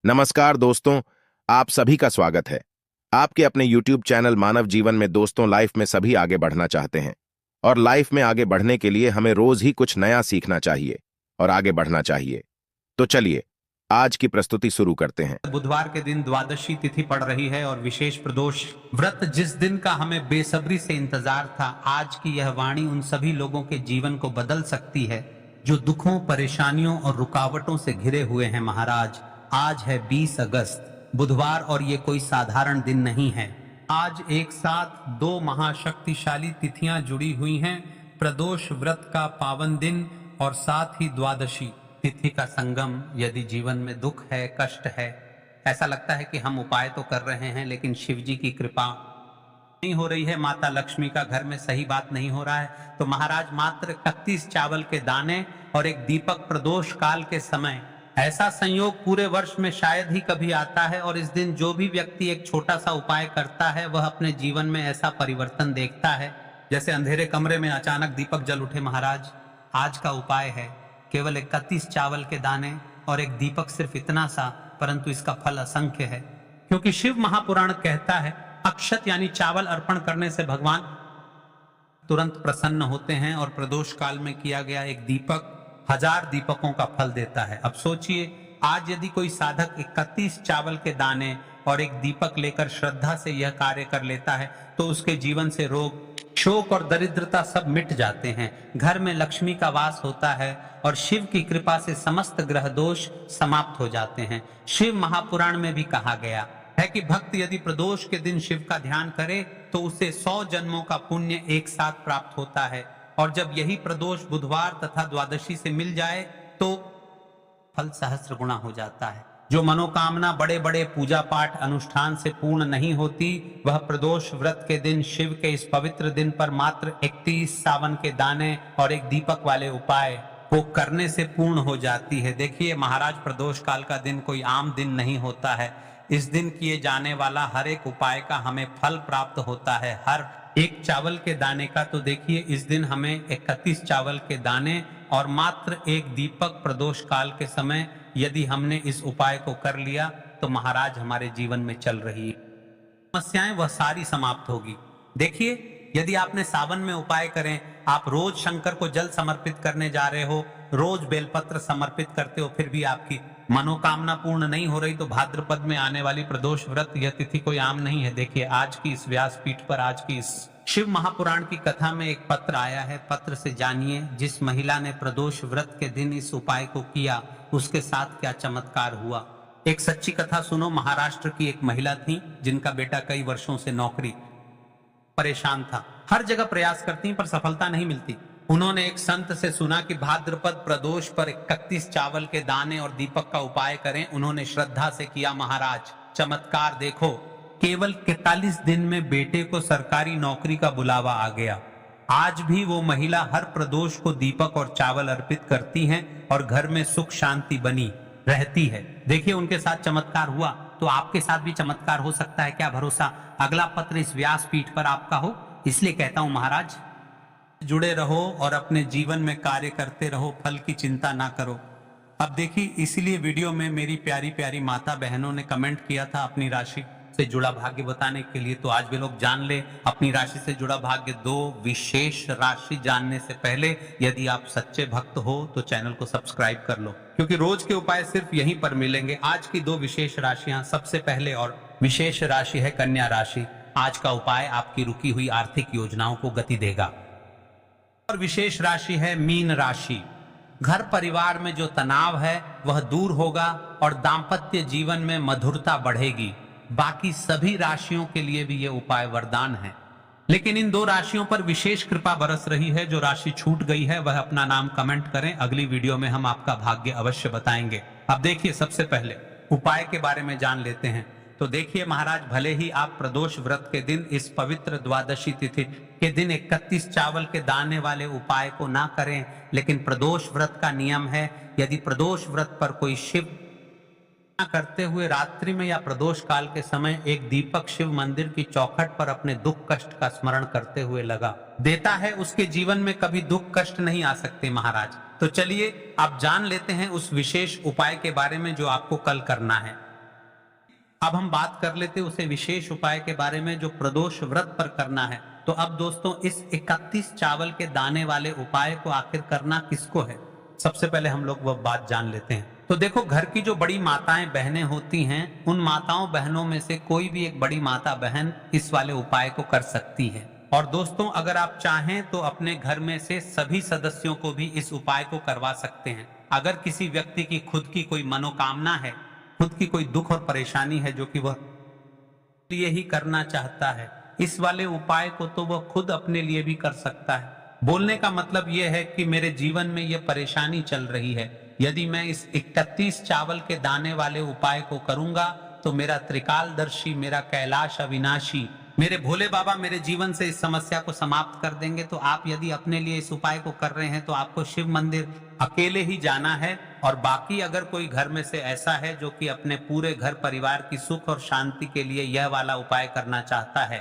नमस्कार दोस्तों, आप सभी का स्वागत है। आपके अपने YouTube चैनल मानव जीवन में दोस्तों लाइफ में सभी आगे बढ़ना चाहते हैं और लाइफ में आगे बढ़ने के लिए हमें रोज ही कुछ नया सीखना चाहिए और आगे बढ़ना चाहिए। तो चलिए आज की प्रस्तुति शुरू करते हैं। बुधवार के दिन द्वादशी तिथि पड़ रही है और विशेष प्रदोष व्रत जिस दिन का हमें बेसब्री से इंतजार था, आज की यह वाणी उन सभी लोगों के जीवन को बदल सकती है जो दुखों, परेशानियों और रुकावटों से घिरे हुए हैं। महाराज, आज है 20 अगस्त बुधवार और ये कोई साधारण दिन नहीं है। आज एक साथ दो महाशक्तिशाली तिथियां जुड़ी हुई हैं, प्रदोष व्रत का पावन दिन और साथ ही द्वादशी तिथि का संगम। यदि जीवन में दुख है, कष्ट है, ऐसा लगता है कि हम उपाय तो कर रहे हैं लेकिन शिव जी की कृपा नहीं हो रही है, माता लक्ष्मी का घर में सही बात नहीं हो रहा है, तो महाराज मात्र 31 चावल के दाने और एक दीपक प्रदोष काल के समय, ऐसा संयोग पूरे वर्ष में शायद ही कभी आता है। और इस दिन जो भी व्यक्ति एक छोटा सा उपाय करता है वह अपने जीवन में ऐसा परिवर्तन देखता है जैसे अंधेरे कमरे में अचानक दीपक जल उठे। महाराज, आज का उपाय है केवल 31 चावल के दाने और एक दीपक, सिर्फ इतना सा, परंतु इसका फल असंख्य है। क्योंकि शिव महापुराण कहता है अक्षत यानी चावल अर्पण करने से भगवान तुरंत प्रसन्न होते हैं और प्रदोष काल में किया गया एक दीपक 1000 दीपकों का फल देता है। अब सोचिए, आज यदि कोई साधक 31 चावल के दाने और एक दीपक लेकर श्रद्धा से यह कार्य कर लेता है तो उसके जीवन से रोग, शोक और दरिद्रता सब मिट जाते हैं, घर में लक्ष्मी का वास होता है और शिव की कृपा से समस्त ग्रह दोष समाप्त हो जाते हैं। शिव महापुराण में भी कहा गया है कि भक्त यदि प्रदोष के दिन शिव का ध्यान करे तो उसे 100 जन्मों का पुण्य एक साथ प्राप्त होता है और जब यही प्रदोष बुधवार तथा द्वादशी से मिल जाए तो फल सहस्त्र गुना हो जाता है। जो मनोकामना बड़े बड़े पूजा पाठ अनुष्ठान से पूर्ण नहीं होती, वह प्रदोष व्रत के दिन शिव के इस पवित्र दिन पर मात्र 31 सावन के दाने और एक दीपक वाले उपाय को करने से पूर्ण हो जाती है। देखिए महाराज, प्रदोष काल का दिन कोई आम दिन नहीं होता है। इस दिन किए जाने वाला हर एक उपाय का हमें फल प्राप्त होता है। हर एक चावल के दाने का, तो देखिए इस दिन हमें 31 चावल के दाने और मात्र एक दीपक प्रदोष काल के समय यदि हमने इस उपाय को कर लिया तो महाराज हमारे जीवन में चल रही समस्याएं वह सारी समाप्त होगी। देखिए, यदि आपने सावन में उपाय करें, आप रोज शंकर को जल समर्पित करने जा रहे हो, रोज बेलपत्र समर्पित करते हो, फिर भी आपकी मनोकामना पूर्ण नहीं हो रही, तो भाद्रपद में आने वाली प्रदोष व्रत यह तिथि कोई आम नहीं है। देखिए आज की इस व्यासपीठ पर, आज की इस शिव महापुराण की कथा में एक पत्र आया है। पत्र से जानिए जिस महिला ने प्रदोष व्रत के दिन इस उपाय को किया उसके साथ क्या चमत्कार हुआ। एक सच्ची कथा सुनो। महाराष्ट्र की एक महिला थी जिनका बेटा कई वर्षों से नौकरी परेशान था, हर जगह प्रयास करती पर सफलता नहीं मिलती। उन्होंने एक संत से सुना कि भाद्रपद प्रदोष पर 31 चावल के दाने और दीपक का उपाय करें। उन्होंने श्रद्धा से किया। महाराज, चमत्कार देखो, केवल 41 दिन में बेटे को सरकारी नौकरी का बुलावा आ गया। आज भी वो महिला हर प्रदोष को दीपक और चावल अर्पित करती हैं और घर में सुख शांति बनी रहती है। देखिए उनके साथ चमत्कार हुआ, तो आपके साथ भी चमत्कार हो सकता है। क्या भरोसा, अगला पत्र इस व्यासपीठ पर आपका हो। इसलिए कहता हूं महाराज, जुड़े रहो और अपने जीवन में कार्य करते रहो, फल की चिंता ना करो। अब देखिए, इसीलिए वीडियो में मेरी प्यारी प्यारी माता बहनों ने कमेंट किया था अपनी राशि से जुड़ा भाग्य बताने के लिए, तो आज वे लोग जान ले अपनी राशि से जुड़ा भाग्य। 2 विशेष राशि जानने से पहले यदि आप सच्चे भक्त हो तो चैनल को सब्सक्राइब कर लो, क्योंकि रोज के उपाय सिर्फ यहीं पर मिलेंगे। आज की 2 विशेष राशियां, सबसे पहले और विशेष राशि है कन्या राशि। आज का उपाय आपकी रुकी हुई आर्थिक योजनाओं को गति देगा। और विशेष राशि है मीन राशि। घर परिवार में जो तनाव है वह दूर होगा और दाम्पत्य जीवन में मधुरता बढ़ेगी। बाकी सभी राशियों के लिए भी यह उपाय वरदान है, लेकिन इन 2 राशियों पर विशेष कृपा बरस रही है। जो राशि छूट गई है वह अपना नाम कमेंट करें, अगली वीडियो में हम आपका भाग्य अवश्य बताएंगे। अब देखिए, सबसे पहले उपाय के बारे में जान लेते हैं। तो देखिए महाराज, भले ही आप प्रदोष व्रत के दिन, इस पवित्र द्वादशी तिथि के दिन 31 चावल के दाने वाले उपाय को ना करें, लेकिन प्रदोष व्रत का नियम है, यदि प्रदोष व्रत पर कोई शिव करते हुए रात्रि में या प्रदोष काल के समय एक दीपक शिव मंदिर की चौखट पर अपने दुख कष्ट का स्मरण करते हुए लगा देता है, उसके जीवन में कभी दुख कष्ट नहीं आ सकते महाराज। तो चलिए आप जान लेते हैं उस विशेष उपाय के बारे में जो आपको कल करना है। अब हम बात कर लेते उसे विशेष उपाय के बारे में जो प्रदोष व्रत पर करना है। तो अब दोस्तों इस 31 चावल के दाने वाले उपाय को आखिर करना किसको है, सबसे पहले हम लोग वह बात जान लेते हैं। तो देखो, घर की जो बड़ी माताएं बहनें होती हैं, उन माताओं बहनों में से कोई भी एक बड़ी माता बहन इस वाले उपाय को कर सकती है। और दोस्तों अगर आप चाहें तो अपने घर में से सभी सदस्यों को भी इस उपाय को करवा सकते हैं। अगर किसी व्यक्ति की खुद की कोई मनोकामना है, खुद की कोई दुख और परेशानी है जो कि वह लिए ही करना चाहता है, इस वाले उपाय को तो वह खुद अपने लिए भी कर सकता है। बोलने का मतलब यह है कि मेरे जीवन में यह परेशानी चल रही है, यदि मैं इस 31 चावल के दाने वाले उपाय को करूंगा तो मेरा त्रिकालदर्शी, मेरा कैलाश अविनाशी, मेरे भोले बाबा मेरे जीवन से इस समस्या को समाप्त कर देंगे। तो आप यदि अपने लिए इस उपाय को कर रहे हैं तो आपको शिव मंदिर अकेले ही जाना है। और बाकी अगर कोई घर में से ऐसा है जो कि अपने पूरे घर परिवार की सुख और शांति के लिए यह वाला उपाय करना चाहता है,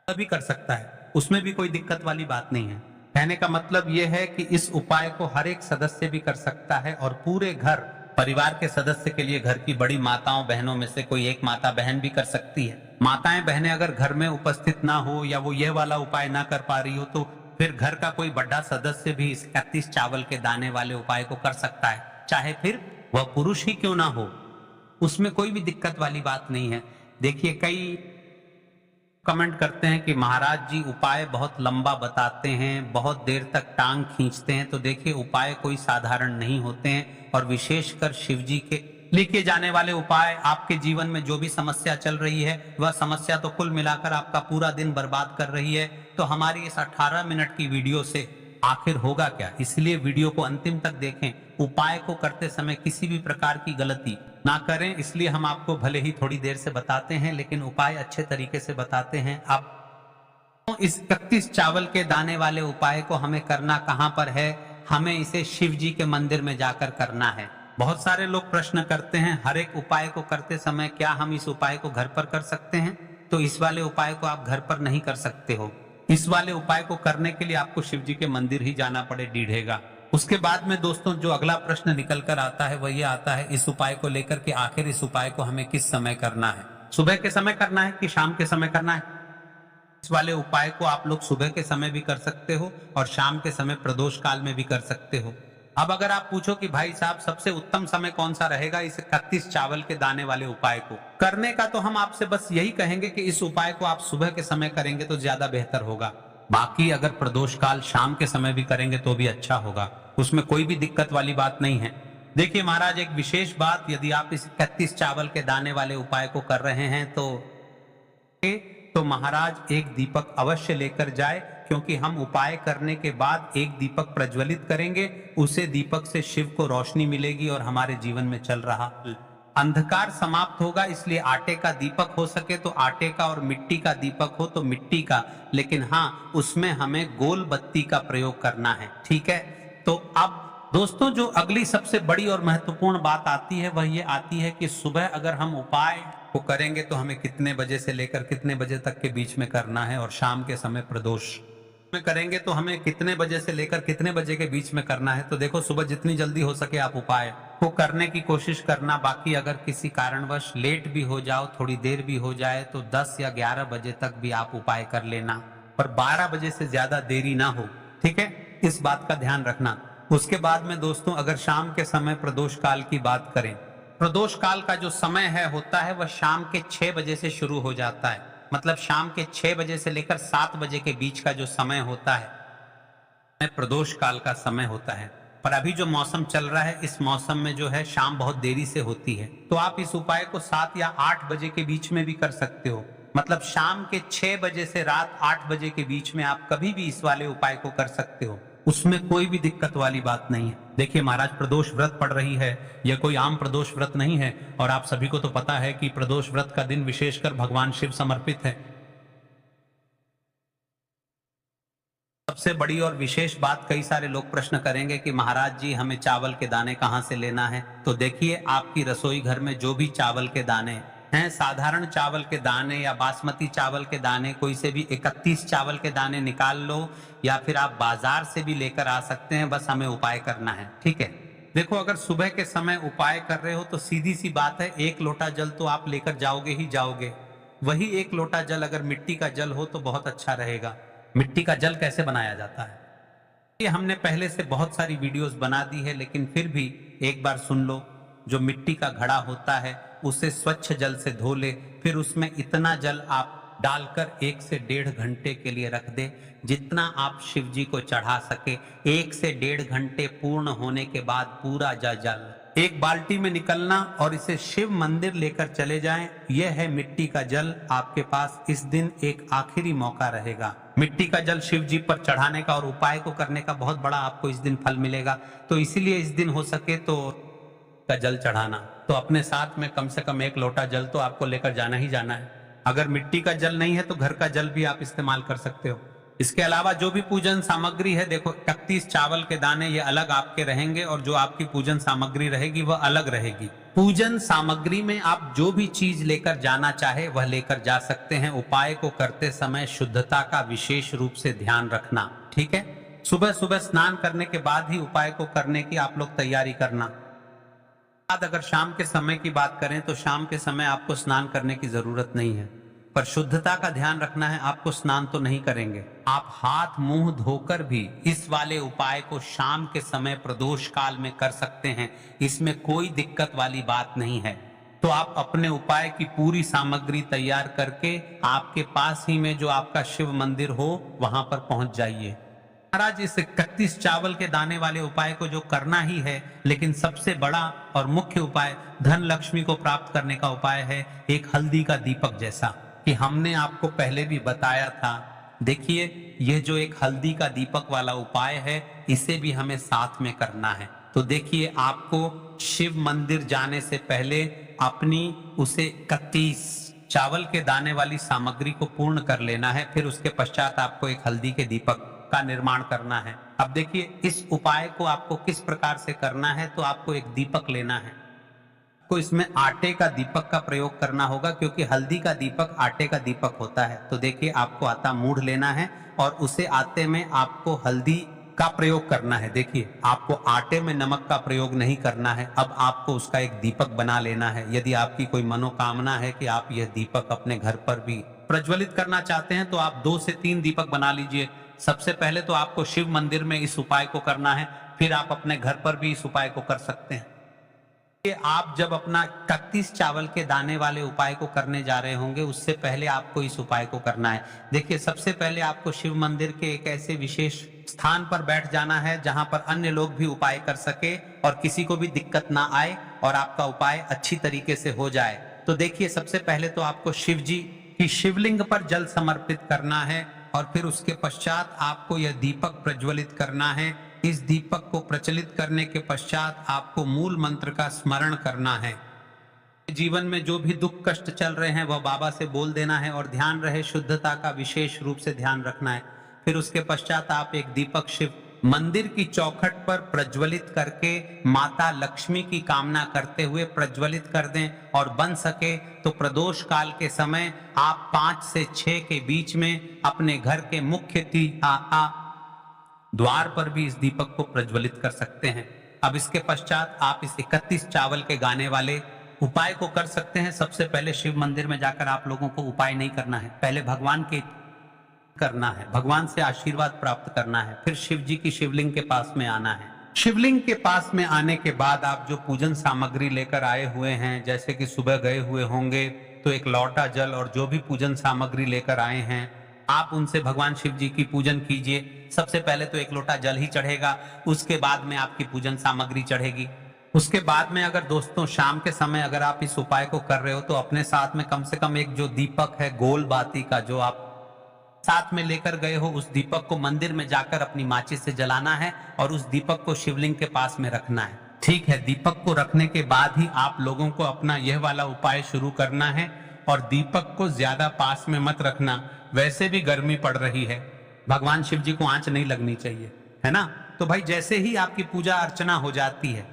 तभी कर सकता है, उसमें भी कोई दिक्कत वाली बात नहीं है। कहने का मतलब यह है कि इस उपाय को हर एक सदस्य भी कर सकता है और पूरे घर परिवार के सदस्य के लिए घर की बड़ी माताओं बहनों में से कोई एक माता बहन भी कर सकती है। माताएं बहनें अगर घर में उपस्थित ना हो या वो यह वाला उपाय ना कर पा रही हो तो फिर घर का कोई बड़ा सदस्य भी इस 31 चावल के दाने वाले उपाय को कर सकता है, चाहे फिर वह पुरुष ही क्यों ना हो, उसमें कोई भी दिक्कत वाली बात नहीं है। देखिए, कई कमेंट करते हैं कि महाराज जी उपाय बहुत लंबा बताते हैं, बहुत देर तक टांग खींचते हैं। तो देखिए, उपाय कोई साधारण नहीं होते हैं और विशेषकर शिव जी के लिखे जाने वाले उपाय आपके जीवन में जो भी समस्या चल रही है वह समस्या तो कुल मिलाकर आपका पूरा दिन बर्बाद कर रही है। तो हमारी इस 18 मिनट की वीडियो से आखिर होगा क्या, इसलिए वीडियो को अंतिम तक देखें। उपाय को करते समय किसी भी प्रकार की गलती ना करें, इसलिए हम आपको भले ही थोड़ी देर से बताते हैं लेकिन उपाय अच्छे तरीके से बताते हैं। अब इस 31 चावल के दाने वाले उपाय को हमें करना कहां पर है, हमें इसे शिव जी के मंदिर में जाकर करना है। बहुत सारे लोग प्रश्न करते हैं हर एक उपाय को करते समय क्या हम इस उपाय को घर पर कर सकते हैं, तो इस वाले उपाय को आप घर पर नहीं कर सकते हो। इस वाले उपाय को करने के लिए आपको शिव जी के मंदिर ही जाना पड़े, डीढ़ेगा। उसके बाद में दोस्तों जो अगला प्रश्न निकल कर आता है वह ये आता है इस उपाय को लेकर के आखिर इस उपाय को हमें किस समय करना है, सुबह के समय करना है कि शाम के समय करना है। इस वाले उपाय को आप लोग सुबह के समय भी कर सकते हो और शाम के समय प्रदोष काल में भी कर सकते हो। अब अगर आप पूछो कि भाई साहब सबसे उत्तम समय कौन सा रहेगा इस 31 चावल के दाने वाले उपाय को करने का, तो हम आपसे बस यही कहेंगे कि इस उपाय को आप सुबह के समय करेंगे तो ज्यादा बेहतर होगा। बाकी अगर प्रदोष काल शाम के समय भी करेंगे तो भी अच्छा होगा, उसमें कोई भी दिक्कत वाली बात नहीं है। देखिए महाराज, एक विशेष बात, यदि आप इस 31 चावल के दाने वाले उपाय को कर रहे हैं तो महाराज एक दीपक अवश्य लेकर जाए, क्योंकि हम उपाय करने के बाद एक दीपक प्रज्वलित करेंगे, उसे दीपक से शिव को रोशनी मिलेगी और हमारे जीवन में चल रहा अंधकार समाप्त होगा। इसलिए आटे का दीपक हो सके तो आटे का और मिट्टी का दीपक हो तो मिट्टी का, लेकिन हाँ उसमें हमें गोल बत्ती का प्रयोग करना है, ठीक है। तो अब दोस्तों जो अगली सबसे बड़ी और महत्वपूर्ण बात आती है वह ये आती है कि सुबह अगर हम उपाय को करेंगे तो हमें कितने बजे से लेकर कितने बजे तक के बीच में करना है, और शाम के समय प्रदोष में करेंगे तो हमें कितने बजे से लेकर कितने बजे के बीच में करना है। तो देखो, सुबह जितनी जल्दी हो सके आप उपाय को करने की कोशिश करना। बाकी अगर किसी कारणवश लेट भी हो जाओ, थोड़ी देर भी हो जाए, तो 10 या 11 बजे तक भी आप उपाय कर लेना, पर 12 बजे से ज्यादा देरी ना हो, ठीक है, इस बात का ध्यान रखना। उसके बाद में दोस्तों अगर शाम के समय प्रदोष काल की बात करें, प्रदोष काल का जो समय होता है वह शाम के 6 बजे से शुरू हो जाता है। मतलब शाम के 6 बजे से लेकर 7 बजे के बीच का जो समय होता है प्रदोष काल का समय होता है। पर अभी जो मौसम चल रहा है इस मौसम में जो है शाम बहुत देरी से होती है, तो आप इस उपाय को 7 या 8 बजे के बीच में भी कर सकते हो। मतलब शाम के 6 बजे से रात 8 बजे के बीच में आप कभी भी इस वाले उपाय को कर सकते हो, उसमें कोई भी दिक्कत वाली बात नहीं है। देखिए महाराज, प्रदोष व्रत पड़ रही है, यह कोई आम प्रदोष व्रत नहीं है, और आप सभी को तो पता है कि प्रदोष व्रत का दिन विशेषकर भगवान शिव समर्पित है। सबसे बड़ी और विशेष बात, कई सारे लोग प्रश्न करेंगे कि महाराज जी हमें चावल के दाने कहां से लेना है। तो देखिए, आपकी रसोई घर में जो भी चावल के दाने हैं, साधारण चावल के दाने या बासमती चावल के दाने, कोई से भी 31 चावल के दाने निकाल लो, या फिर आप बाजार से भी लेकर आ सकते हैं, बस हमें उपाय करना है, ठीक है। देखो, अगर सुबह के समय उपाय कर रहे हो तो सीधी सी बात है, 1 लोटा जल तो आप लेकर जाओगे ही जाओगे। वही 1 लोटा जल अगर मिट्टी का जल हो तो बहुत अच्छा रहेगा। मिट्टी का जल कैसे बनाया जाता है, ये हमने पहले से बहुत सारी वीडियोस बना दी है, लेकिन फिर भी एक बार सुन लो। जो मिट्टी का घड़ा होता है उसे स्वच्छ जल से धो ले, फिर उसमें इतना जल आप डालकर 1 से 1.5 घंटे के लिए रख दे, जितना आप शिव जी को चढ़ा सके। 1 से 1.5 घंटे पूर्ण होने के बाद पूरा जल एक बाल्टी में निकलना और इसे शिव मंदिर लेकर चले जाएं। यह है मिट्टी का जल। आपके पास इस दिन एक आखिरी मौका रहेगा मिट्टी का जल शिव जी पर चढ़ाने का और उपाय को करने का। बहुत बड़ा आपको इस दिन फल मिलेगा, तो इसीलिए इस दिन हो सके तो का जल चढ़ाना। तो अपने साथ में कम से कम 1 लोटा जल तो आपको लेकर जाना ही जाना है। अगर मिट्टी का जल नहीं है तो घर का जल भी आप इस्तेमाल कर सकते हो। इसके अलावा जो भी पूजन सामग्री है, देखो 31 चावल के दाने ये अलग आपके रहेंगे और जो आपकी पूजन सामग्री रहेगी वह अलग रहेगी। पूजन सामग्री में आप जो भी चीज लेकर जाना चाहे वह लेकर जा सकते हैं। उपाय को करते समय शुद्धता का विशेष रूप से ध्यान रखना, ठीक है। सुबह सुबह स्नान करने के बाद ही उपाय को करने की आप लोग तैयारी करना। अगर शाम के समय की बात करें तो शाम के समय आपको स्नान करने की जरूरत नहीं है, पर शुद्धता का ध्यान रखना है। आपको स्नान तो नहीं करेंगे, आप हाथ मुंह धोकर भी इस वाले उपाय को शाम के समय प्रदोष काल में कर सकते हैं। इसमें कोई दिक्कत वाली बात नहीं है। तो आप अपने उपाय की पूरी सामग्री तैयार करके आपके पास ही में जो आपका शिव मंदिर हो वहां पर पहुंच जाइए। महाराज, इस 31 चावल के दाने वाले उपाय को जो करना ही है, लेकिन सबसे बड़ा और मुख्य उपाय धन लक्ष्मी को प्राप्त करने का उपाय है एक हल्दी का दीपक जैसा, कि हमने आपको पहले भी बताया था। देखिए, यह जो एक हल्दी का दीपक वाला उपाय है इसे भी हमें साथ में करना है। तो देखिए, आपको शिव मंदिर जाने से पहले अपनी उसे 31 चावल के दाने वाली सामग्री को पूर्ण कर लेना है। फिर उसके पश्चात आपको एक हल्दी के दीपक का निर्माण करना है। अब देखिए, इस उपाय को आपको किस प्रकार से करना है। तो आपको एक दीपक लेना है, आपको इसमें आटे का दीपक का प्रयोग करना होगा, क्योंकि हल्दी का दीपक आटे का दीपक होता है। तो देखिए, आपको आटा मूढ़ लेना है और उसे आटे में आपको हल्दी का प्रयोग करना है। देखिए, आपको आटे में नमक का प्रयोग नहीं करना है। अब आपको उसका एक दीपक बना लेना है। यदि आपकी कोई मनोकामना है कि आप यह दीपक अपने घर पर भी प्रज्वलित करना चाहते हैं तो आप 2 से 3 दीपक बना लीजिए। सबसे पहले तो आपको शिव मंदिर में इस उपाय को करना है, फिर आप अपने घर पर भी इस उपाय को कर सकते हैं। आप जब अपना 31 चावल के दाने वाले उपाय को करने जा रहे होंगे उससे पहले आपको इस उपाय को करना है। देखिए, सबसे पहले आपको शिव मंदिर के एक ऐसे विशेष स्थान पर बैठ जाना है जहां पर अन्य लोग भी उपाय कर सके और किसी को भी दिक्कत ना आए और आपका उपाय अच्छी तरीके से हो जाए। तो देखिए, सबसे पहले तो आपको शिव जी की शिवलिंग पर जल समर्पित करना है और फिर उसके पश्चात आपको यह दीपक प्रज्वलित करना है। इस दीपक को प्रचलित करने के पश्चात आपको मूल मंत्र का स्मरण करना है। जीवन में जो भी दुख कष्ट चल रहे हैं वह बाबा से बोल देना है और ध्यान रहे शुद्धता का विशेष रूप से ध्यान रखना है। फिर उसके पश्चात आप एक दीपक शिव मंदिर की चौखट पर प्रज्वलित करके माता लक्ष्मी की कामना करते हुए प्रज्वलित कर दें और बन सके तो प्रदोष काल के समय आप 5 से 6 के बीच में अपने घर के मुख्य द्वार पर भी इस दीपक को प्रज्वलित कर सकते हैं। अब इसके पश्चात आप इस 31 चावल के गाने वाले उपाय को कर सकते हैं। सबसे पहले शिव मंदिर में जाकर आप लोगों को उपाय नहीं करना है, पहले भगवान के करना है, भगवान से आशीर्वाद प्राप्त करना है। फिर शिव जी की शिवलिंग के पास में आना है। शिवलिंग के पास में आने के बाद आप जो पूजन सामग्री लेकर आए हुए हैं, जैसे कि सुबह गए हुए होंगे तो 1 लोटा जल और जो भी पूजन सामग्री लेकर आए हैं आप उनसे भगवान शिव जी की पूजन कीजिए। सबसे पहले तो 1 लोटा जल ही चढ़ेगा, उसके बाद में आपकी पूजन सामग्री चढ़ेगी। उसके बाद में अगर दोस्तों शाम के समय अगर आप इस उपाय को कर रहे हो तो अपने साथ में कम से कम एक जो दीपक है गोल बाती का जो आप साथ में लेकर गए हो, उस दीपक को मंदिर में जाकर अपनी माचिस से जलाना है और उस दीपक को शिवलिंग के पास में रखना है। ठीक है, दीपक को रखने के बाद ही आप लोगों को अपना यह वाला उपाय शुरू करना है और दीपक को ज्यादा पास में मत रखना। वैसे भी गर्मी पड़ रही है, भगवान शिव जी को आंच नहीं लगनी चाहिए, है ना। तो भाई जैसे ही आपकी पूजा अर्चना हो जाती है,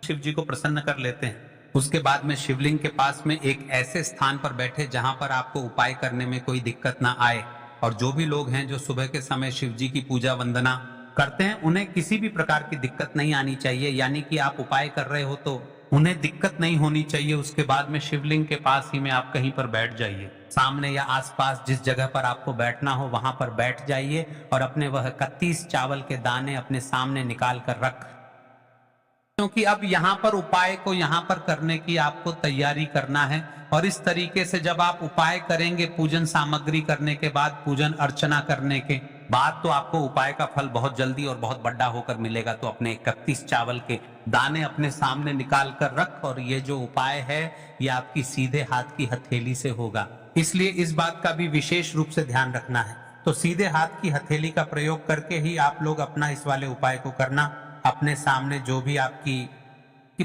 शिव जी को प्रसन्न कर लेते हैं, उसके बाद में शिवलिंग के पास में एक ऐसे स्थान पर बैठे जहां पर आपको उपाय करने में कोई दिक्कत ना आए। और जो भी लोग हैं जो सुबह के समय शिव जी की पूजा वंदना करते हैं उन्हें किसी भी प्रकार की दिक्कत नहीं आनी चाहिए, यानी कि आप उपाय कर रहे हो तो उन्हें दिक्कत नहीं होनी चाहिए। उसके बाद में शिवलिंग के पास ही में आप कहीं पर बैठ जाइए, सामने या आसपास जिस जगह पर आपको बैठना हो वहां पर बैठ जाइए और अपने वह 31 चावल के दाने अपने सामने निकाल कर रख, क्योंकि अब यहाँ पर उपाय को यहाँ पर करने की आपको तैयारी करना है। और इस तरीके से जब आप उपाय करेंगे, पूजन सामग्री करने के बाद, पूजन अर्चना करने के बाद, तो आपको उपाय का फल बहुत जल्दी और बहुत बड़ा होकर मिलेगा। तो अपने 31 चावल के दाने अपने सामने निकाल कर रख, और ये जो उपाय है ये आपकी सीधे हाथ की हथेली से होगा, इसलिए इस बात का भी विशेष रूप से ध्यान रखना है। तो सीधे हाथ की हथेली का प्रयोग करके ही आप लोग अपना इस वाले उपाय को करना। अपने सामने जो भी आपकी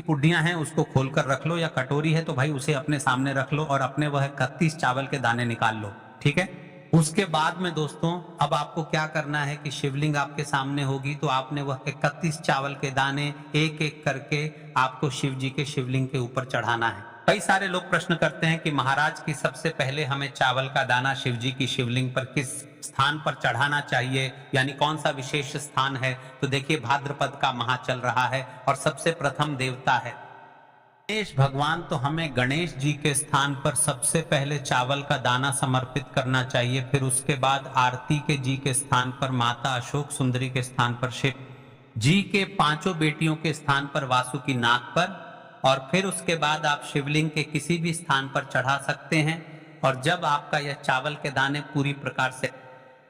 पुड्डियां हैं उसको खोलकर रख लो, या कटोरी है तो भाई उसे अपने सामने रख लो और अपने वह 31 चावल के दाने निकाल लो, ठीक है। उसके बाद में दोस्तों अब आपको क्या करना है कि शिवलिंग आपके सामने होगी, तो आपने वह 31 चावल के दाने एक एक करके आपको शिव जी के शिवलिंग के ऊपर चढ़ाना है। कई सारे लोग प्रश्न करते हैं कि महाराज की सबसे पहले हमें चावल का दाना शिव जी की शिवलिंग पर किस स्थान पर चढ़ाना चाहिए, यानी कौन सा विशेष स्थान है। तो देखिए भाद्रपद का माह चल रहा है और सबसे प्रथम देवता है गणेश भगवान, तो हमें गणेश जी के स्थान पर सबसे पहले चावल का दाना समर्पित करना चाहिए। फिर उसके बाद आरती के जी के स्थान पर माता अशोक सुंदरी के स्थान पर शिव जी के 5 बेटियों के स्थान पर वासुकी नाग पर, और फिर उसके बाद आप शिवलिंग के किसी भी स्थान पर चढ़ा सकते हैं। और जब आपका यह चावल के दाने पूरी प्रकार से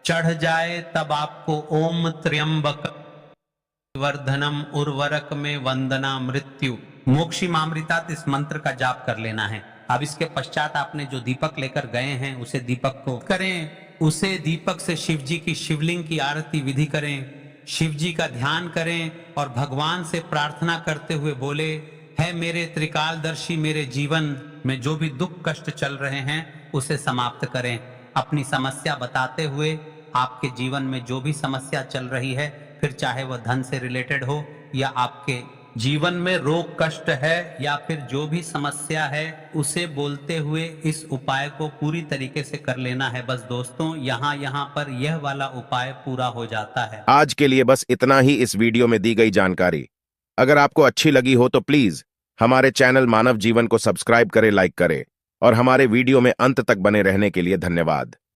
चढ़ जाए तब आपको ओम त्र्यंबक वर्धनम उर्वरक में वंदना मृत्यु मोक्षिमामृतात इस मंत्र का जाप कर लेना है। अब इसके पश्चात आपने जो दीपक लेकर गए हैं उसे दीपक को करें, उसे दीपक से शिव जी की शिवलिंग की आरती विधि करें, शिव जी का ध्यान करें और भगवान से प्रार्थना करते हुए बोले, है मेरे त्रिकालदर्शी, मेरे जीवन में जो भी दुख कष्ट चल रहे हैं उसे समाप्त करें। अपनी समस्या बताते हुए आपके जीवन में जो भी समस्या चल रही है, फिर चाहे वह धन से रिलेटेड हो या आपके जीवन में रोग कष्ट है या फिर जो भी समस्या है, उसे बोलते हुए इस उपाय को पूरी तरीके से कर लेना है। बस दोस्तों यहाँ पर यह वाला उपाय पूरा हो जाता है। आज के लिए बस इतना ही इस वीडियो में दी गई जानकारी। अगर आपको अच्छी लगी हो तो प्लीज हमारे चैनल मानव जीवन को सब्सक्राइब करें, लाइक करें और हमारे वीडियो में अंत तक बने रहने के लिए धन्यवाद।